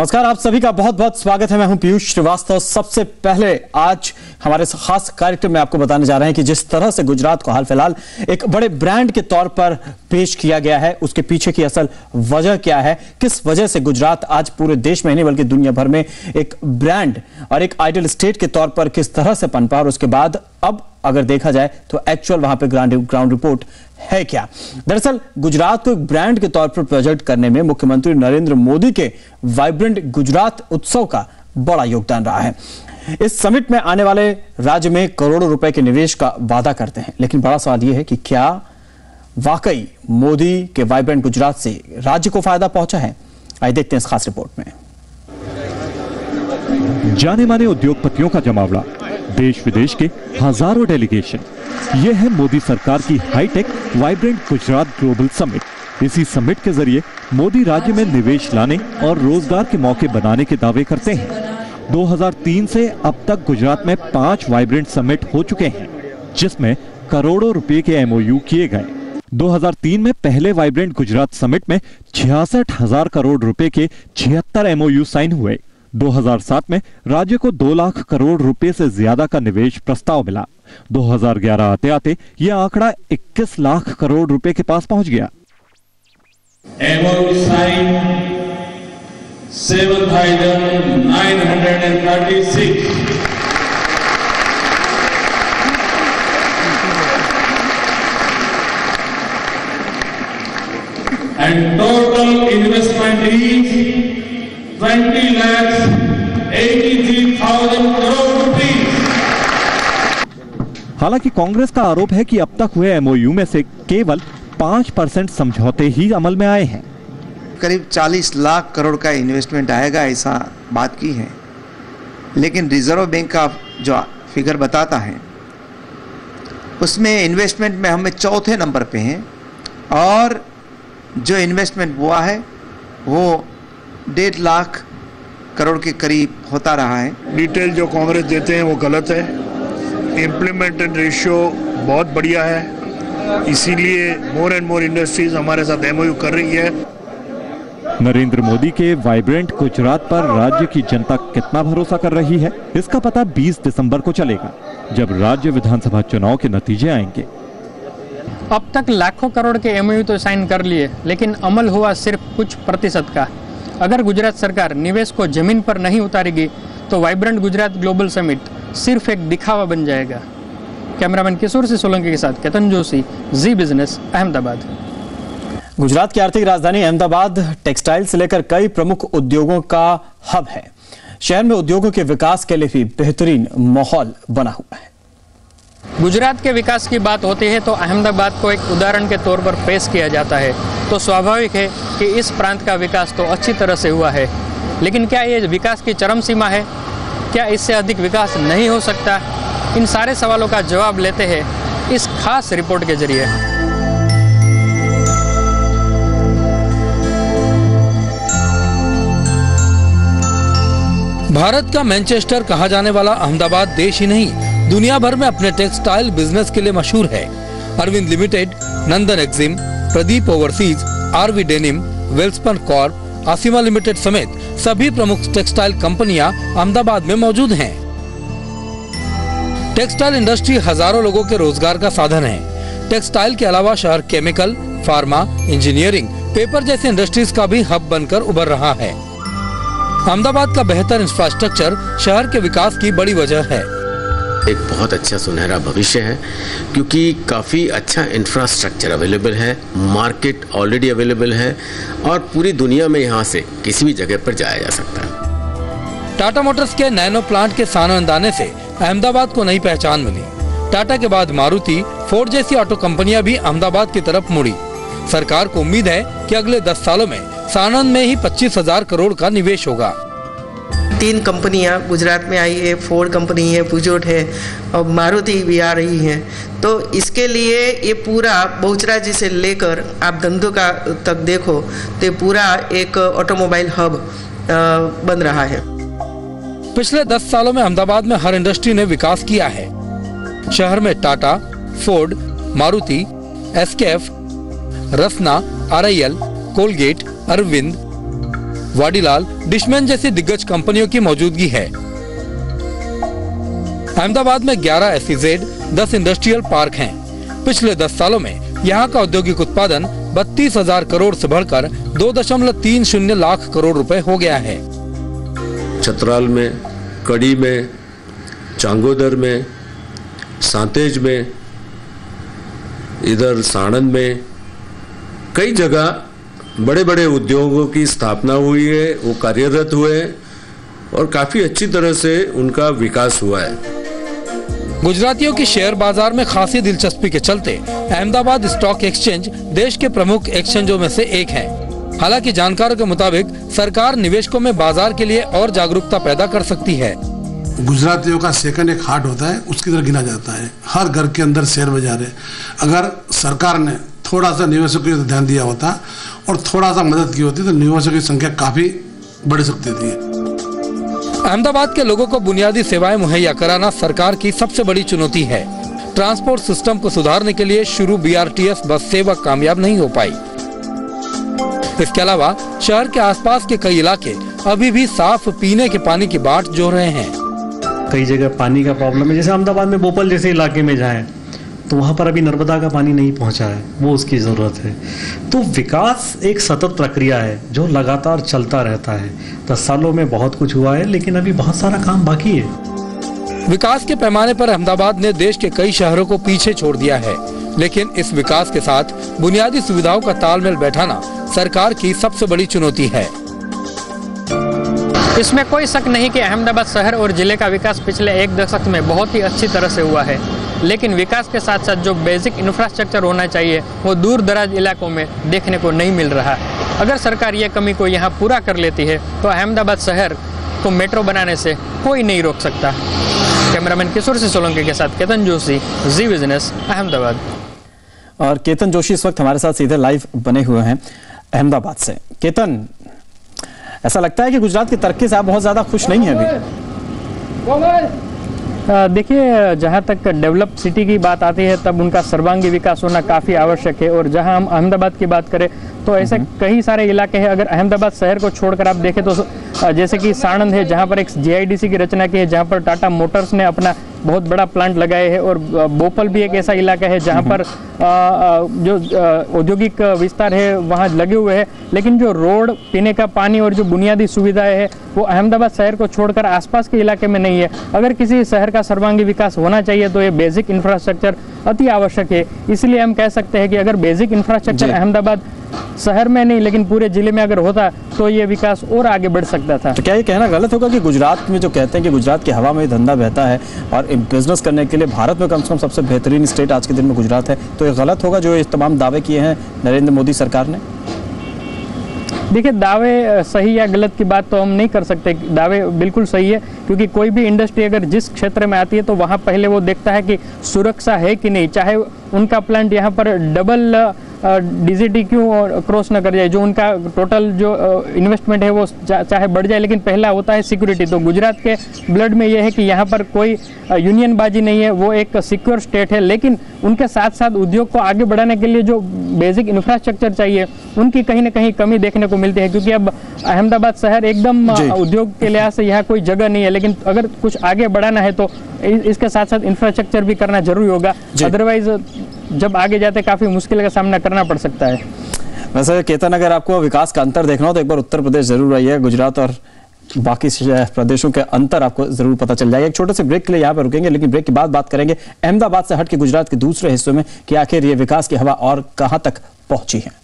नमस्कार, आप सभी का बहुत बहुत स्वागत है। मैं हूं पीयूष श्रीवास्तव। सबसे पहले आज हमारे खास कार्यक्रम में आपको बताने जा रहे हैं कि जिस तरह से गुजरात को हाल फिलहाल एक बड़े ब्रांड के तौर पर पेश किया गया है, उसके पीछे की असल वजह क्या है, किस वजह से गुजरात आज पूरे देश में नहीं बल्कि दुनिया भर में एक ब्रांड और एक आइडियल स्टेट के तौर पर किस तरह से पनपा, और उसके बाद अब अगर देखा जाए तो एक्चुअल वहां पे ग्राउंड रिपोर्ट है क्या। दरअसल गुजरात को एक ब्रांड के तौर पर प्रोजेक्ट करने में मुख्यमंत्री नरेंद्र मोदी के वाइब्रेंट गुजरात उत्सव का बड़ा योगदान रहा है। इस समिट में आने वाले राज्य में करोड़ों रुपए के निवेश का वादा करते हैं, लेकिन बड़ा सवाल यह है कि क्या वाकई मोदी के वाइब्रेंट गुजरात से राज्य को फायदा पहुंचा है। आइए देखते हैं इस खास रिपोर्ट में। जाने माने उद्योगपतियों का जमावड़ा, देश विदेश के हजारों डेलीगेशन, यह है मोदी सरकार की hi-tech vibrant Gujarat global summit. इसी समिट के जरिए मोदी राज्य में निवेश लाने और रोजगार के मौके बनाने के दावे करते हैं। 2003 से अब तक गुजरात में 5 वाइब्रेंट समिट हो चुके हैं, जिसमें करोड़ों रुपए के एमओयू किए गए। 2003 में पहले वाइब्रेंट गुजरात समिट में 66,000 करोड़ रुपए के 76 एमओयू साइन हुए। 2007 में राज्य को 2 लाख करोड़ रुपए से ज्यादा का निवेश प्रस्ताव मिला। 2011 आते आते यह आंकड़ा 21 लाख करोड़ रुपए के पास पहुंच गया। MOU signed 7,936 and total investment is 20,83,000 crore rupees। हालांकि कांग्रेस का आरोप है कि अब तक हुए एमओयू में से केवल 5% समझौते ही अमल में आए हैं। करीब 40 लाख करोड़ का इन्वेस्टमेंट आएगा, ऐसा बात की है, लेकिन रिजर्व बैंक का जो फिगर बताता है उसमें इन्वेस्टमेंट में हमें चौथे नंबर पे हैं, और जो इन्वेस्टमेंट हुआ है वो 1.5 लाख करोड़ के करीब होता रहा है। डिटेल जो कांग्रेस देते हैं वो गलत है। इम्प्लीमेंटेड रेशियो बहुत बढ़िया है, इसीलिए मोर एंड मोर इंडस्ट्रीज हमारे साथ एमओयू कर रही है। नरेंद्र मोदी के वाइब्रेंट गुजरात पर राज्य की जनता कितना भरोसा कर रही है, इसका पता 20 दिसंबर को चलेगा, जब राज्य विधानसभा चुनाव के नतीजे आएंगे। अब तक लाखों करोड़ के एमओयू तो साइन कर लिए, लेकिन अमल हुआ सिर्फ कुछ प्रतिशत का। अगर गुजरात सरकार निवेश को जमीन पर नहीं उतारेगी तो वाइब्रेंट गुजरात ग्लोबल समिट सिर्फ एक दिखावा बन जाएगा। कैमरामैन किशोर से सोलंकी के साथ केतन जोशी, जी बिजनेस, अहमदाबाद। गुजरात की आर्थिक राजधानी अहमदाबाद टेक्सटाइल से लेकर कई प्रमुख उद्योगों का हब है। शहर में उद्योगों के विकास के लिए भी बेहतरीन माहौल बना हुआ है। गुजरात के विकास की बात होती है तो अहमदाबाद को एक उदाहरण के तौर पर पेश किया जाता है, तो स्वाभाविक है कि इस प्रांत का विकास तो अच्छी तरह से हुआ है। लेकिन क्या ये विकास की चरम सीमा है? क्या इससे अधिक विकास नहीं हो सकता? इन सारे सवालों का जवाब लेते हैं इस खास रिपोर्ट के जरिए। भारत का मैनचेस्टर कहा जाने वाला अहमदाबाद देश ही नहीं, दुनिया भर में अपने टेक्सटाइल बिजनेस के लिए मशहूर है। Arvind limited, Nandan Exim, Pradeep overseas, RV denim, Welspun corp, Asima limited समेत सभी प्रमुख टेक्सटाइल कंपनियां अहमदाबाद में मौजूद हैं। टेक्सटाइल इंडस्ट्री हजारों लोगों के रोजगार का साधन है। टेक्सटाइल के अलावा शहर केमिकल, फार्मा, इंजीनियरिंग, पेपर जैसे इंडस्ट्रीज का भी हब बनकर उभर रहा है। अहमदाबाद का बेहतर इंफ्रास्ट्रक्चर शहर के विकास की बड़ी वजह है। एक बहुत अच्छा सुनहरा भविष्य है, क्योंकि काफ़ी अच्छा इंफ्रास्ट्रक्चर अवेलेबल है, मार्केट ऑलरेडी अवेलेबल है, और पूरी दुनिया में यहाँ से किसी भी जगह पर जाया जा सकता है। टाटा मोटर्स के नैनो प्लांट के सानंद आने से अहमदाबाद को नई पहचान मिली। टाटा के बाद मारुति, फोर्ड जैसी ऑटो कंपनियां भी अहमदाबाद की तरफ मुड़ी। सरकार को उम्मीद है कि अगले 10 सालों में सानंद में ही 25,000 करोड़ का निवेश होगा। 3 कंपनियां गुजरात में आई है, फोर्ड कंपनी है, पुजोट है और मारुति भी आ रही है। तो इसके लिए ये पूरा बहुचराजी से लेकर आप धंधों का तक देखो तो पूरा एक ऑटोमोबाइल हब बन रहा है। पिछले 10 सालों में अहमदाबाद में हर इंडस्ट्री ने विकास किया है। शहर में Tata, Ford, Maruti, SKF, Rasna, RIL, Colgate, Arvind, Vadilal, Dishman जैसी दिग्गज कंपनियों की मौजूदगी है। अहमदाबाद में 11 SEZ, 10 इंडस्ट्रियल पार्क हैं। पिछले 10 सालों में यहाँ का औद्योगिक उत्पादन 32,000 करोड़ से बढ़कर 2.30 लाख करोड़ रुपए हो गया है। चतराल में, कड़ी में, चांगोदर में, सांतेज में, इधर साणंद में कई जगह बड़े बड़े उद्योगों की स्थापना हुई है, वो कार्यरत हुए और काफी अच्छी तरह से उनका विकास हुआ है। गुजरातियों की शेयर बाजार में खासी दिलचस्पी के चलते अहमदाबाद स्टॉक एक्सचेंज देश के प्रमुख एक्सचेंजों में से एक है। हालांकि जानकारों के मुताबिक सरकार निवेशकों में बाजार के लिए और जागरूकता पैदा कर सकती है। गुजरातियों का सेकंड एक हार्ट होता है, उसकी तरह गिना जाता है। हर घर के अंदर शेयर बाजार है। अगर सरकार ने थोड़ा सा निवेशकों पर ध्यान दिया होता और थोड़ा सा मदद की होती तो निवेशकों की संख्या काफी बढ़ सकती थी। अहमदाबाद के लोगों को बुनियादी सेवाएं मुहैया कराना सरकार की सबसे बड़ी चुनौती है। ट्रांसपोर्ट सिस्टम को सुधारने के लिए शुरू BRTS बस सेवा कामयाब नहीं हो पाई। इसके अलावा शहर के आसपास के कई इलाके अभी भी साफ पीने के पानी की बाट जोड़ रहे हैं। कई जगह पानी का प्रॉब्लम है, जैसे अहमदाबाद में बोपल जैसे इलाके में जाएं तो वहाँ पर अभी नर्मदा का पानी नहीं पहुँचा है, वो उसकी ज़रूरत है। तो विकास एक सतत प्रक्रिया है जो लगातार चलता रहता है। 10 सालों में बहुत कुछ हुआ है, लेकिन अभी बहुत सारा काम बाकी है। विकास के पैमाने पर अहमदाबाद ने देश के कई शहरों को पीछे छोड़ दिया है, लेकिन इस विकास के साथ बुनियादी सुविधाओं का तालमेल बैठाना सरकार की सबसे बड़ी चुनौती है। इसमें कोई शक नहीं कि अहमदाबाद शहर और जिले का विकास पिछले एक दशक में बहुत ही अच्छी तरह से हुआ है, लेकिन विकास के साथ साथ जो बेसिक इंफ्रास्ट्रक्चर होना चाहिए वो दूर दराज इलाकों में देखने को नहीं मिल रहा। अगर सरकार ये कमी को यहाँ पूरा कर लेती है तो अहमदाबाद शहर को मेट्रो बनाने से कोई नहीं रोक सकता। कैमरामैन किशोर सिंह सोलंकी के साथ केतन जोशी, जी बिजनेस, अहमदाबाद। और केतन जोशी इस वक्त हमारे साथ सीधे लाइव बने हुए हैं अहमदाबाद से। केतन, ऐसा लगता है कि गुजरात की तरक्की से आप बहुत ज़्यादा खुश नहीं हैं अभी। देखिए, जहाँ तक डेवलप सिटी की बात आती है तब उनका सर्वांगी विकास होना काफ़ी आवश्यक है। और जहाँ हम अहमदाबाद की बात करें तो ऐसे कई सारे इलाके हैं। अगर अहमदाबाद शहर को छोड़कर आप देखें तो जैसे कि साणंद है, जहाँ पर एक GIDC की रचना की है, जहाँ पर टाटा मोटर्स ने अपना बहुत बड़ा प्लांट लगाए है। और बोपल भी एक ऐसा इलाका है जहाँ पर जो औद्योगिक विस्तार है वहाँ लगे हुए हैं, लेकिन जो रोड, पीने का पानी और जो बुनियादी सुविधाएं है वो अहमदाबाद शहर को छोड़कर आसपास के इलाके में नहीं है। अगर किसी शहर का सर्वांगी विकास होना चाहिए तो ये बेसिक इंफ्रास्ट्रक्चर अति आवश्यक है। इसलिए हम कह सकते हैं कि अगर बेसिक इंफ्रास्ट्रक्चर अहमदाबाद शहर में नहीं लेकिन पूरे जिले में अगर होता तो ये विकास और आगे बढ़ सकता था। तो क्या ये कहना गलत होगा कि गुजरात में जो कहते हैं कि गुजरात की हवा में धंधा बहता है और बिजनेस करने के लिए भारत में कम से कम सबसे बेहतरीन स्टेट आज के दिन में गुजरात है, तो ये गलत होगा जो ये तमाम दावे किए हैं नरेंद्र मोदी सरकार ने? देखिए, दावे सही या गलत की बात तो हम नहीं कर सकते। दावे बिल्कुल सही है, क्योंकि कोई भी इंडस्ट्री अगर जिस क्षेत्र में आती है तो वहाँ पहले वो देखता है कि सुरक्षा है कि नहीं, चाहे उनका प्लांट यहाँ पर डबल DGT क्यों क्रॉस न कर जाए, जो उनका टोटल जो इन्वेस्टमेंट है वो चाहे बढ़ जाए, लेकिन पहला होता है सिक्योरिटी। तो गुजरात के ब्लड में ये है कि यहाँ पर कोई यूनियनबाजी नहीं है, वो एक सिक्योर स्टेट है। लेकिन उनके साथ साथ उद्योग को आगे बढ़ाने के लिए जो बेसिक इंफ्रास्ट्रक्चर चाहिए उनकी कहीं ना कहीं कमी देखने को मिलती है, क्योंकि अब अहमदाबाद शहर एकदम उद्योग के लिहाज से यहाँ कोई जगह नहीं है। लेकिन अगर कुछ आगे बढ़ाना है तो इसके साथ साथ इंफ्रास्ट्रक्चर भी करना जरूरी होगा, अदरवाइज जब आगे जाते काफी मुश्किल का सामना करना पड़ सकता है। वैसे केतन, अगर आपको विकास का अंतर देखना हो तो एक बार उत्तर प्रदेश जरूर आइए। गुजरात और बाकी प्रदेशों के अंतर आपको जरूर पता चल जाएगा। एक छोटे से ब्रेक के लिए यहाँ पर रुकेंगे, लेकिन ब्रेक के बाद बात करेंगे अहमदाबाद से हट के गुजरात के दूसरे हिस्सों में कि आखिर ये विकास की हवा और कहां तक पहुंची है।